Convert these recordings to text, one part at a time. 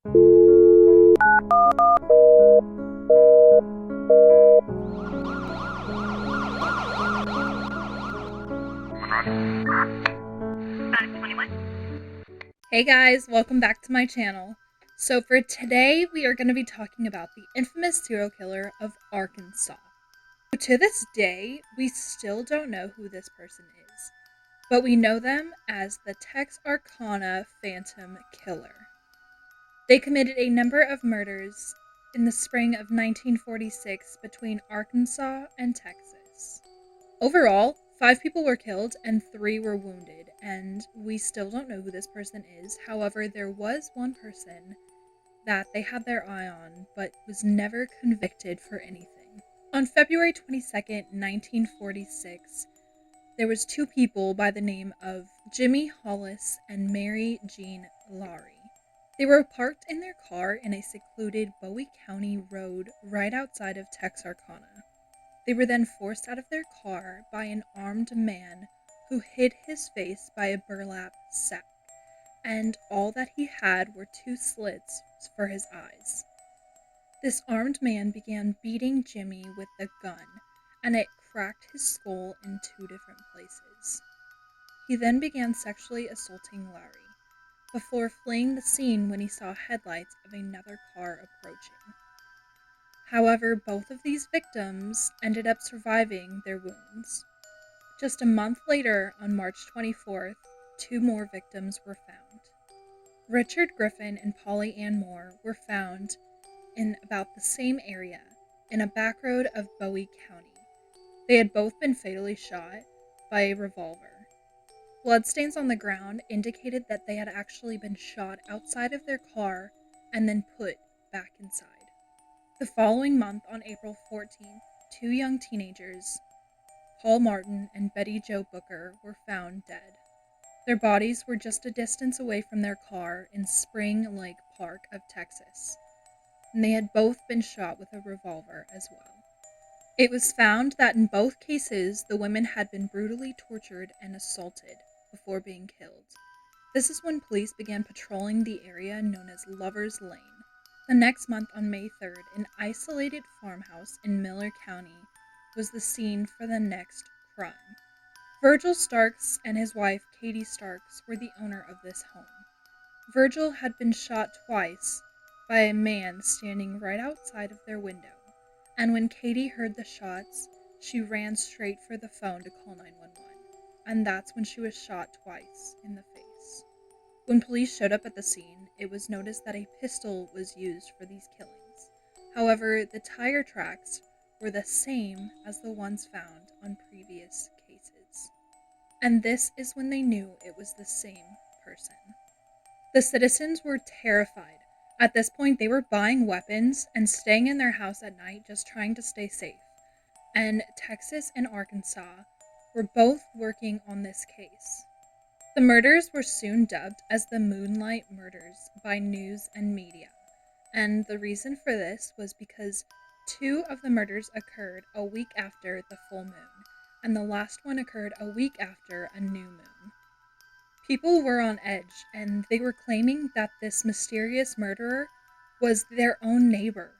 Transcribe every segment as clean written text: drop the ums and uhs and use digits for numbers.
Hey guys, welcome back to my channel. So for today, we are going to be talking about the infamous serial killer of Arkansas. To this day, we still don't know who this person is, but we know them as the Texarkana Phantom Killer. They committed a number of murders in the spring of 1946 between Arkansas and Texas. Overall, 5 people were killed and 3 were wounded, and we still don't know who this person is. However, there was one person that they had their eye on, but was never convicted for anything. On February 22nd, 1946, there was 2 people by the name of Jimmy Hollis and Mary Jean Lowry. They were parked in their car in a secluded Bowie County road right outside of Texarkana. They were then forced out of their car by an armed man who hid his face by a burlap sack, and all that he had were 2 slits for his eyes. This armed man began beating Jimmy with the gun, and it cracked his skull in 2 different places. He then began sexually assaulting Lowry, before fleeing the scene when he saw headlights of another car approaching. However, both of these victims ended up surviving their wounds. Just a month later, on March 24th, 2 more victims were found. Richard Griffin and Polly Ann Moore were found in about the same area, in a back road of Bowie County. They had both been fatally shot by a revolver. Bloodstains on the ground indicated that they had actually been shot outside of their car and then put back inside. The following month, on April 14th, 2 young teenagers, Paul Martin and Betty Jo Booker, were found dead. Their bodies were just a distance away from their car in Spring Lake Park of Texas, and they had both been shot with a revolver as well. It was found that in both cases, the women had been brutally tortured and assaulted before being killed. This is when police began patrolling the area known as Lover's Lane. The next month, on May 3rd, an isolated farmhouse in Miller County was the scene for the next crime. Virgil Starks and his wife, Katie Starks, were the owner of this home. Virgil had been shot twice by a man standing right outside of their window, and when Katie heard the shots, she ran straight for the phone to call 911, and that's when she was shot twice in the face. When police showed up at the scene, it was noticed that a pistol was used for these killings. However, the tire tracks were the same as the ones found on previous cases. And this is when they knew it was the same person. The citizens were terrified. At this point, they were buying weapons and staying in their house at night just trying to stay safe. And Texas and Arkansas were both working on this case. The murders were soon dubbed as the Moonlight Murders by news and media, and the reason for this was because 2 of the murders occurred a week after the full moon, and the last one occurred a week after a new moon. People were on edge, and they were claiming that this mysterious murderer was their own neighbor.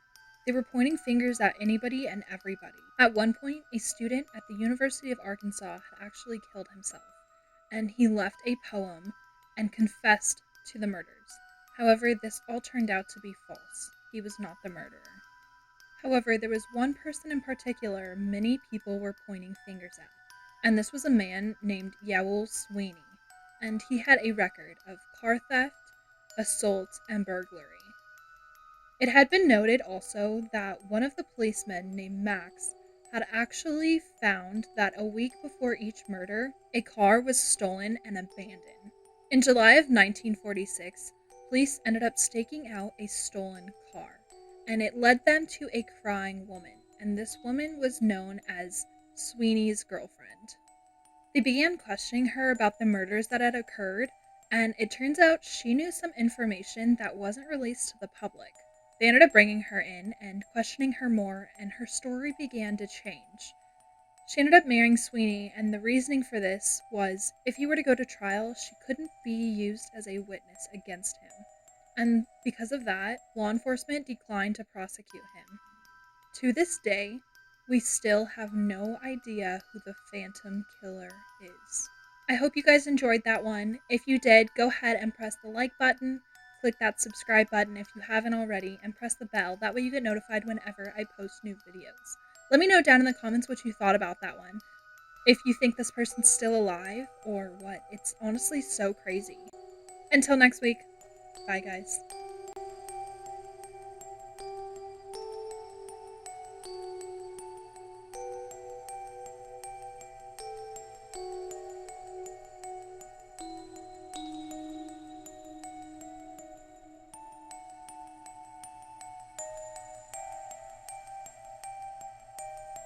They were pointing fingers at anybody and everybody. At one point, a student at the University of Arkansas had actually killed himself, and he left a poem and confessed to the murders. However, this all turned out to be false. He was not the murderer. However, there was one person in particular many people were pointing fingers at, and this was a man named Yowell Sweeney, and he had a record of car theft, assault, and burglary. It had been noted also that one of the policemen named Max had actually found that a week before each murder, a car was stolen and abandoned. In July of 1946, police ended up staking out a stolen car, and it led them to a crying woman, and this woman was known as Sweeney's girlfriend. They began questioning her about the murders that had occurred, and it turns out she knew some information that wasn't released to the public. They ended up bringing her in and questioning her more, and her story began to change. She ended up marrying Sweeney, and the reasoning for this was if he were to go to trial, she couldn't be used as a witness against him. and because of that, law enforcement declined to prosecute him. To this day, we still have no idea who the Phantom Killer is. I hope you guys enjoyed that one. If you did, go ahead and press the like button, click that subscribe button if you haven't already, and press the bell. That way you get notified whenever I post new videos. Let me know down in the comments what you thought about that one. If you think this person's still alive or what. It's honestly so crazy. Until next week, bye guys.